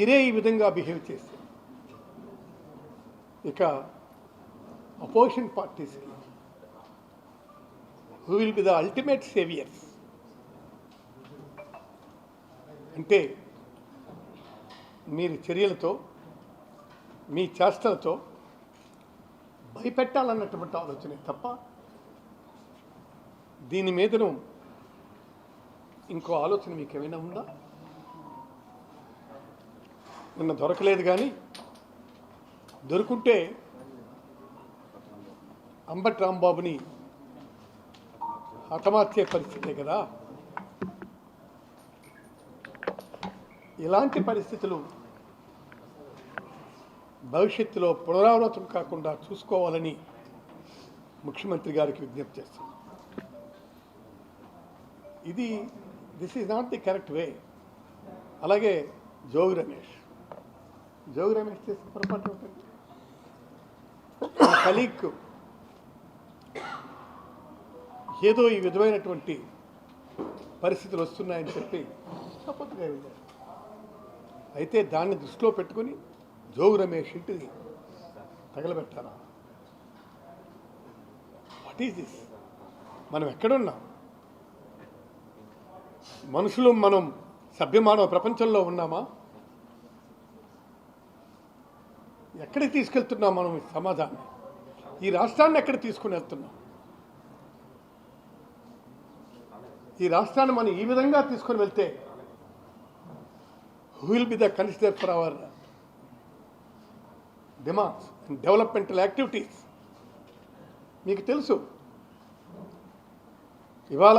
మీరే ఈ విధంగా బిహేవ్ చేస్తే ఇక అపోజిషన్ పార్టీస్కి who will be the ultimate saviours అంటే మీరు చర్యలతో మీ చేష్టలతో భయపెట్టాలన్నటువంటి ఆలోచనే తప్ప దీని మీదను ఇంకో ఆలోచన మీకు ఏమైనా ఉందా? నిన్న దొరకలేదు, కానీ దొరుకుంటే అంబటి రాంబాబుని హతమార్చే పరిస్థితే కదా. ఇలాంటి పరిస్థితులు భవిష్యత్తులో పునరావృతం కాకుండా చూసుకోవాలని ముఖ్యమంత్రి గారికి విజ్ఞప్తి చేస్తాం. This is not the correct way. అలాగే జోగి రమేష్ చేసిన పొరపాటు ఉంటుంది. కలీగ్ ఏదో ఈ విధమైనటువంటి పరిస్థితులు వస్తున్నాయని చెప్పి తప్పదుగా వెళ్ళారు. అయితే దాన్ని దృష్టిలో పెట్టుకుని జోగి రమేష్ ఇంటిని తగలబెట్టారా? What is this? మనం ఎక్కడున్నాం? మనుషులు మనం సభ్యమానవ ప్రపంచంలో ఉన్నామా? ఎక్కడికి తీసుకెళ్తున్నాం మనం ఈ సమాజాన్ని? ఈ రాష్ట్రాన్ని ఎక్కడ తీసుకుని వెళ్తున్నాం? ఈ రాష్ట్రాన్ని మనం ఈ విధంగా తీసుకొని వెళ్తే who will be the consider for hour demands and developmental activities? మీకు తెలుసు ఇవాళ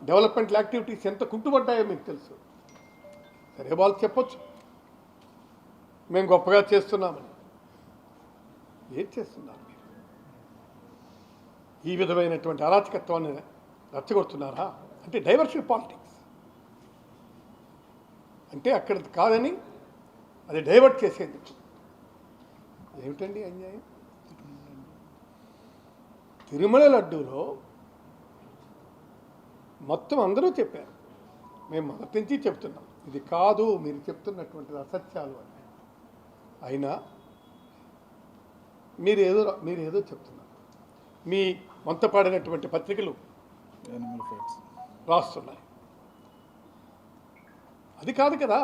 డెవలప్మెంటల్ యాక్టివిటీస్ ఎంత కుంటుపడ్డాయో మీకు తెలుసు. సరే, వాళ్ళు చెప్పొచ్చు మేము గొప్పగా చేస్తున్నామని. ఏం చేస్తున్నారు మీరు? ఈ విధమైనటువంటి అరాచకత్వాన్ని రెచ్చగొడుతున్నారా? అంటే డైవర్షన్ పాలిటిక్స్ అంటే అక్కడ కాదని అది డైవర్ట్ చేసేందుకు. ఏమిటండి అన్యాయం? తిరుమల లడ్డూలో మొత్తం అందరూ చెప్పారు, మేము మొదటి నుంచి చెప్తున్నాం ఇది కాదు, మీరు చెప్తున్నటువంటిది అసత్యాలు అని. అయినా మీరేదో చెప్తున్నారు. మీ వంతపాడినటువంటి పత్రికలు రాస్తున్నాయి. అది కాదు కదా.